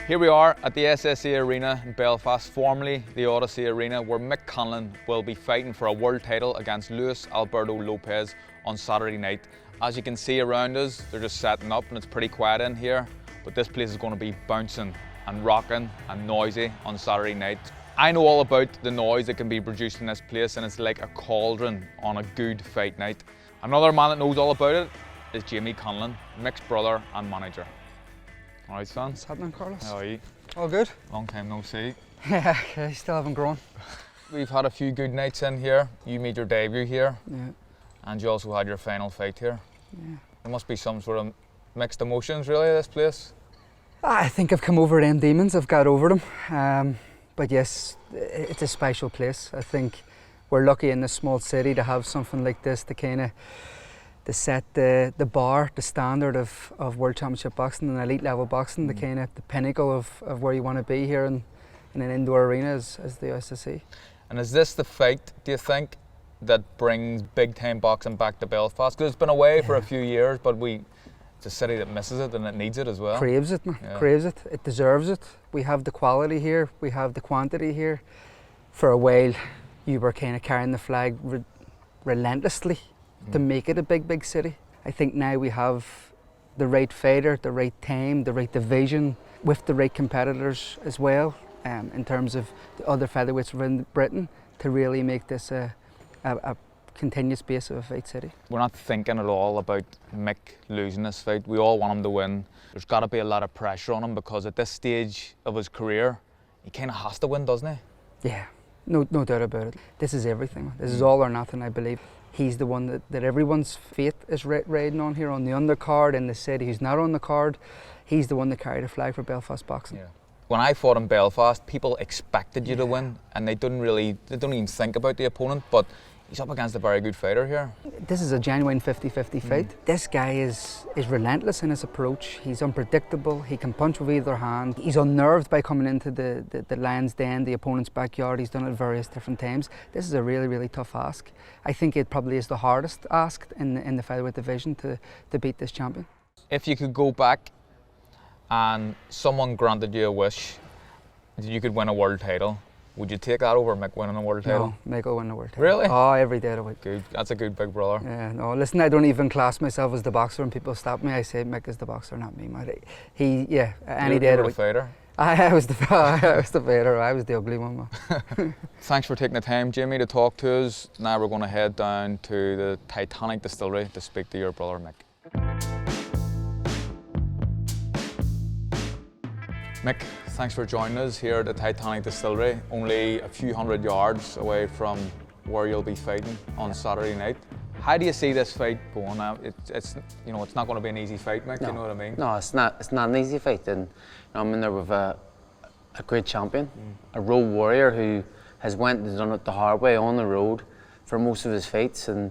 Here we are at the SSE Arena in Belfast, formerly the Odyssey Arena, where Michael Conlan will be fighting for a world title against Luis Alberto Lopez on Saturday night. As you can see around us, they're just setting up and it's pretty quiet in here, but this place is going to be bouncing and rocking and noisy on Saturday night. I know all about the noise that can be produced in this place, and it's like a cauldron on a good fight night. Another man that knows all about it is Jamie Conlan, Mick's brother and manager. All right, son. What's happening, Carlos? How are you? All good. Long time no see. Yeah, okay, still haven't grown. We've had a few good nights in here. You made your debut here. Yeah. And you also had your final fight here. Yeah. There must be some sort of mixed emotions, really, this place. I think I've come over them demons, I've got over them. But yes, it's a special place. I think we're lucky in this small city to have something like this to set the bar, the standard of World Championship boxing and elite level boxing, the pinnacle of where you want to be here in an indoor arena as the SSE. And is this the fight, do you think, that brings big time boxing back to Belfast? Because it's been away for a few years, but it's a city that misses it and it needs it as well. Craves it, man. Yeah. Craves it. It deserves it. We have the quality here, we have the quantity here. For a while, you were kind of carrying the flag relentlessly to make it a big city. I think now we have the right fighter, the right time, the right division, with the right competitors as well, in terms of the other featherweights around Britain, to really make this a continuous base of a fight city. We're not thinking at all about Mick losing this fight. We all want him to win. There's got to be a lot of pressure on him, because at this stage of his career, he kind of has to win, doesn't he? Yeah, no doubt about it. This is everything. This is all or nothing, I believe. He's the one that everyone's fate is riding on here, on the undercard in the city. Who's not on the card, he's the one that carried a flag for Belfast boxing. Yeah. When I fought in Belfast, people expected you to win, and they don't even think about the opponent, but he's up against a very good fighter here. This is a genuine 50-50 fight. This guy is relentless in his approach. He's unpredictable. He can punch with either hand. He's unnerved by coming into the lion's den, the opponent's backyard. He's done it at various different times. This is a really tough ask. I think it probably is the hardest ask in the featherweight division to beat this champion. If you could go back and someone granted you a wish that you could win a world title, would you take that over Mick winning a world title? No, Mick will win the world title. Really? Oh, every day of the week. Good. That's a good big brother. Yeah, no, listen, I don't even class myself as the boxer when people stop me. I say Mick is the boxer, not me, mate. Any day of the week. Fighter? I was the fighter. I was the ugly one, man. Thanks for taking the time, Jimmy, to talk to us. Now we're going to head down to the Titanic Distillery to speak to your brother, Mick. Mick, thanks for joining us here at the Titanic Distillery, only a few hundred yards away from where you'll be fighting on Saturday night. How do you see this fight going out? It's not going to be an easy fight, Mick. No. You know what I mean? No, it's not an easy fight, and I'm in there with a great champion, a road warrior who has went and done it the hard way on the road for most of his fights, and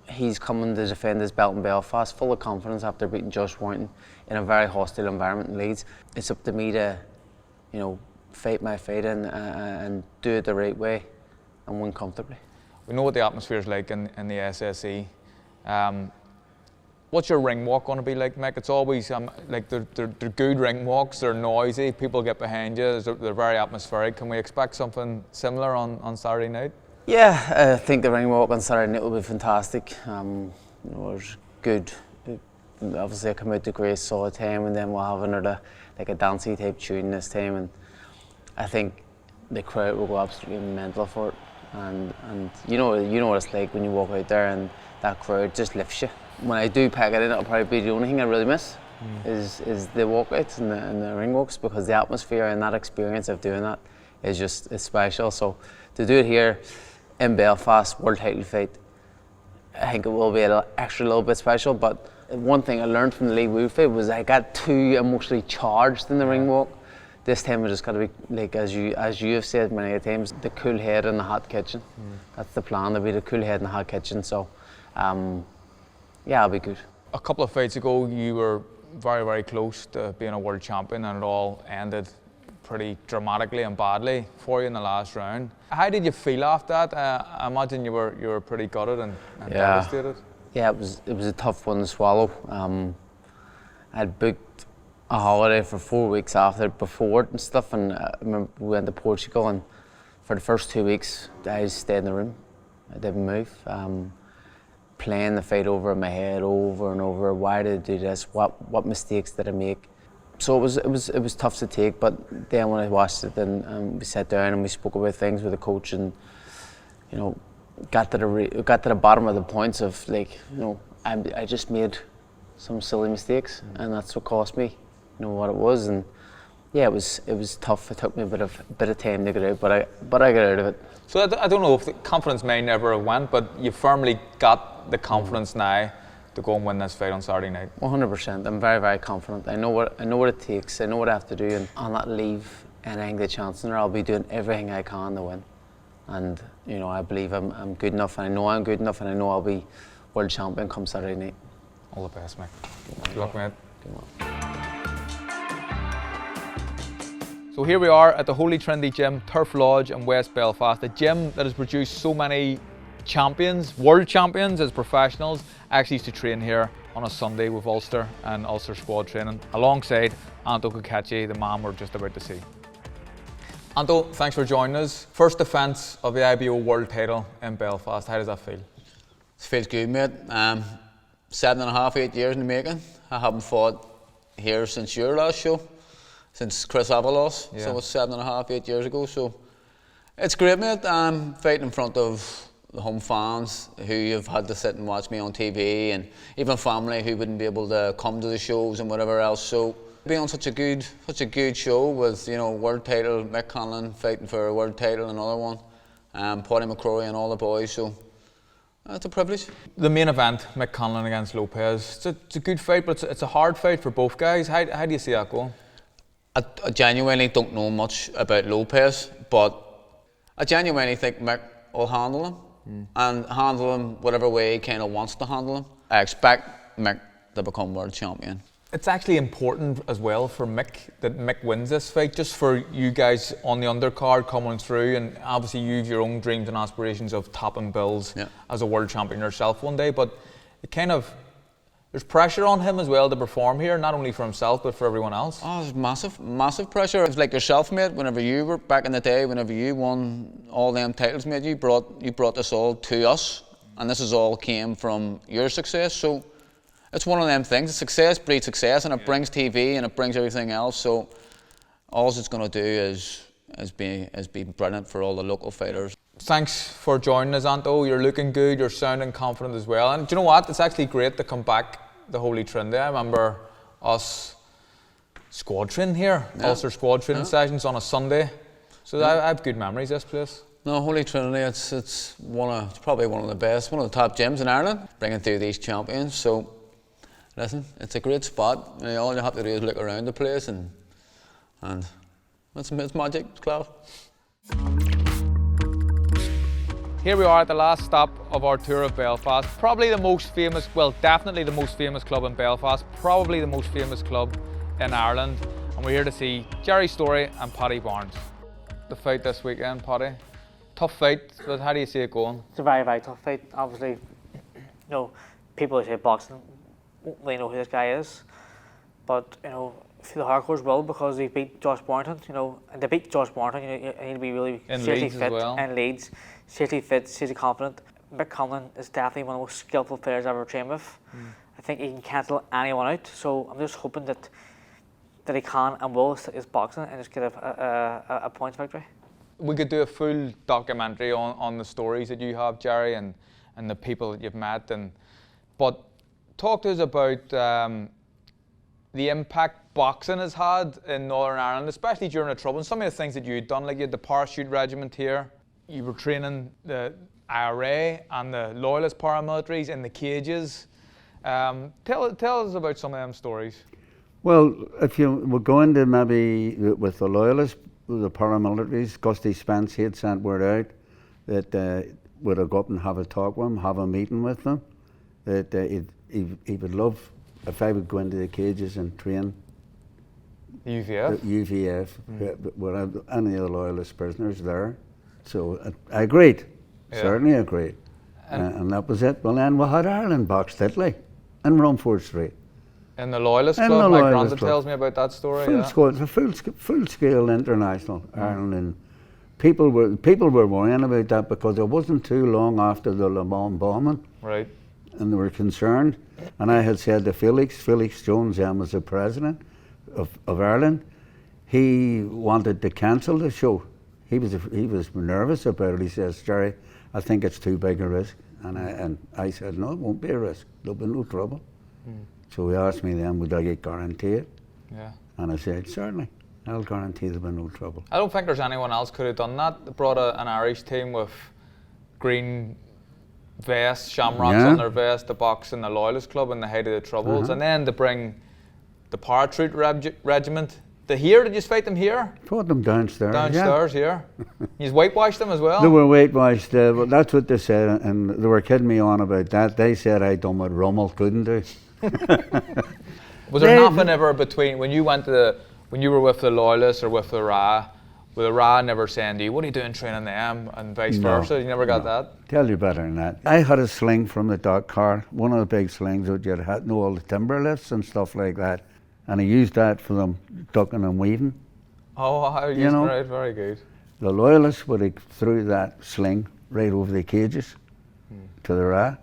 he's coming to defend his belt in Belfast, full of confidence after beating Josh Warrington in a very hostile environment in Leeds. It's up to me to, fight my fight and do it the right way and win comfortably. We know what the atmosphere is like in the SSE. What's your ring walk going to be like, Mick? It's always like they're good ring walks. They're noisy. People get behind you. They're very atmospheric. Can we expect something similar on Saturday night? Yeah, I think the ring walk on Saturday night will be fantastic. It's good. Obviously, I come out to Grace, saw a time, and then we'll have another like a dancey type tune this time, and I think the crowd will go absolutely mental for it. And you know what it's like when you walk out there and that crowd just lifts you. When I do pack it in, it'll probably be the only thing I really miss is the walkouts and the ring walks, because the atmosphere and that experience of doing that is special. So to do it here in Belfast, world title fight, I think it will be a little bit special. But one thing I learned from the Lee Wu fight was I got too emotionally charged in the ring walk. This time I just got to be, like as you have said many times, the cool head in the hot kitchen. That's the plan, to be the cool head in the hot kitchen. So, yeah, I'll be good. A couple of fights ago, you were very close to being a world champion, and it all ended pretty dramatically and badly for you in the last round. How did you feel after that? I imagine you were pretty gutted and devastated. Yeah, it was a tough one to swallow. I'd booked a holiday for 4 weeks before it and stuff, and I remember we went to Portugal, and for the first 2 weeks I just stayed in the room. I didn't move. Playing the fight over in my head over and over. Why did I do this? What mistakes did I make? So it was tough to take, but then when I watched it, then we sat down and we spoke about things with the coach, and you know, got to the bottom of the points of, like, you know, I just made some silly mistakes, and that's what cost me, you know, what it was. And yeah, it was tough. It took me a bit of time to get out, but I got out of it. So I don't know if the confidence may never have went, but you firmly got the confidence now to go and win this fight on Saturday night. 100%. I'm very, very confident. I know what it takes. I know what I have to do, and I'll not leave anything to chance. And I'll be doing everything I can to win. And you know, I believe I'm good enough, and I know I'm good enough, and I know I'll be world champion come Saturday night. All the best, mate. Good luck, mate. Good luck. So here we are at the Holy Trinity Gym, Turf Lodge in West Belfast, a gym that has produced so many champions, world champions as professionals. I actually used to train here on a Sunday with Ulster and Ulster squad training, alongside Anto Cacace, the man we're just about to see. Anto, thanks for joining us. First defence of the IBO world title in Belfast. How does that feel? It feels good, mate. 7.5, 8 years in the making. I haven't fought here since your last show. Since Chris Avalos, Yeah. so it was 7.5, 8 years ago. So it's great, mate. I'm fighting in front of the home fans who have had to sit and watch me on TV, and even family who wouldn't be able to come to the shows and whatever else. So being on such a good show with, you know, world title, Michael Conlan fighting for a world title, another one, Paddy McCrory and all the boys. So it's a privilege. The main event, Michael Conlan against Lopez. It's a good fight, but it's a hard fight for both guys. How do you see that going? I genuinely don't know much about Lopez, but I genuinely think Mick will handle him and handle him whatever way he kind of wants to handle him. I expect Mick to become world champion. It's actually important as well for Mick that Mick wins this fight, just for you guys on the undercard coming through, and obviously you have your own dreams and aspirations of topping bills as a world champion yourself one day, but it kind of, there's pressure on him as well to perform here, not only for himself but for everyone else. Oh, there's massive pressure. It's like yourself, mate. Whenever you were back in the day, whenever you won all them titles, mate, you brought this all to us, and this is all came from your success. So it's one of them things. Success breeds success, and it brings TV and it brings everything else. So all it's going to do is be brilliant for all the local fighters. Thanks for joining us, Anto. You're looking good, you're sounding confident as well. And do you know what? It's actually great to come back the Holy Trinity. I remember us squad training here, Ulster squad training sessions on a Sunday. So I have good memories of this place. No, Holy Trinity, it's probably one of the best, one of the top gyms in Ireland, bringing through these champions. So listen, it's a great spot. You know, all you have to do is look around the place, and it's magic, it's class. Here we are at the last stop of our tour of Belfast. Probably the most famous, well, definitely the most famous club in Belfast, probably the most famous club in Ireland. And we're here to see Jerry Story and Paddy Barnes. The fight this weekend, Paddy. Tough fight, but how do you see it going? It's a very, very tough fight. Obviously, you know, people who say boxing won't really know who this guy is. But, you know, the hardcores will, because he beat Josh Barrington, you know, and to beat Josh Barrington, you need to be really seriously fit and Leeds, seriously fit, seriously confident. Mick Conlan is definitely one of the most skillful players I've ever trained with. I think he can cancel anyone out, so I'm just hoping that he can and will stick his boxing and just get a points victory. We could do a full documentary on the stories that you have, Jerry, and the people that you've met. But talk to us about the impact boxing has had in Northern Ireland, especially during the trouble, and some of the things that you had done, like you had the parachute regiment here, you were training the IRA and the Loyalist paramilitaries in the cages. Tell us about some of them stories. Well, if you were going to maybe with the Loyalists, the paramilitaries, Gusty Spence, he had sent word out that would go up and have a talk with them, have a meeting with them, that he would love if I would go into the cages and train UVF? UVF, were any of the Loyalist prisoners there. So I agreed, certainly agreed. And that was it. Well, then we had Ireland boxed Italy in Rumford Street. In the Loyalist In Club, the my Loyalist granddad Club. tells me about that story. Full Yeah. score, it's a full scale international Ireland, and people were worrying about that because it wasn't too long after the Le Mans bombing, Right. and they were concerned. And I had said to Felix Jones, then was the president of Ireland, he wanted to cancel the show. He was nervous about it. He says, Jerry, I think it's too big a risk. And I said, no, it won't be a risk. There'll be no trouble. So he asked me then, would I get guaranteed? Yeah. And I said, certainly, I'll guarantee there'll be no trouble. I don't think there's anyone else could have done that. They brought an Irish team with green vests, shamrocks Yeah. on their vest, the box in the Loyalist Club in the height of the Troubles, and then to bring the paratroop regiment. Did you fight them here? Put them downstairs. Downstairs here? You whitewashed them as well? They were whitewashed, but that's what they said, and they were kidding me on about that. They said I done what Rommel couldn't do. Was there nothing ever between when you were with the Loyalists or with the Ra? With the Ra never saying to you, what are you doing training them, and vice versa? You never got that? Tell you better than that. I had a sling from the dock car, one of the big slings that you had, all the timber lifts and stuff like that, and I used that for them ducking and weaving. Oh, how you know, right, very good. The Loyalists would have threw that sling right over the cages to the Ra.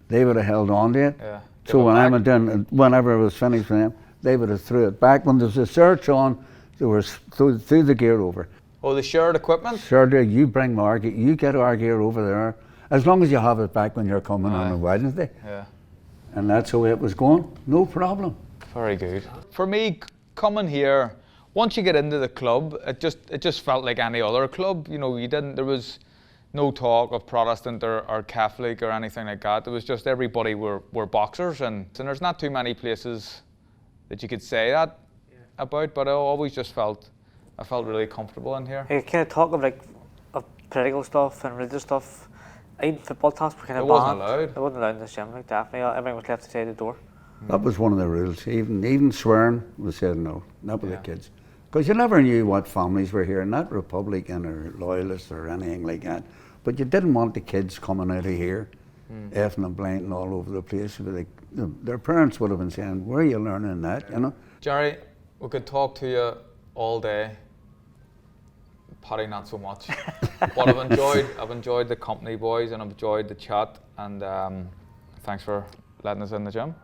They would have held on to it. Yeah. So when I went in, whenever I was finished with them, they would have threw it back. When there was a search on, they were threw the gear over. Oh, the shared equipment? Sure, you bring our gear, you get our gear over there, as long as you have it back when you're coming on a Wednesday. Yeah. And that's the way it was going, no problem. Very good. For me, coming here, once you get into the club, it just felt like any other club. You know, there was no talk of Protestant or Catholic or anything like that. It was just everybody were boxers, and there's not too many places that you could say that about, but I always just felt really comfortable in here. You kind of talk of political stuff and religious stuff. Even football talks were kind of It wasn't banned. allowed. It wasn't allowed in this gym, like definitely. Everything was left outside the door. That was one of the rules. Even swearing was said no, not with the kids. Because you never knew what families were here, not Republican or Loyalists or anything like that. But you didn't want the kids coming out of here, effing and blanking all over the place. Their parents would have been saying, where are you learning that, you know? Jerry, we could talk to you all day. Paddy, not so much. But I've enjoyed the company, boys, and I've enjoyed the chat, and thanks for letting us in the gym.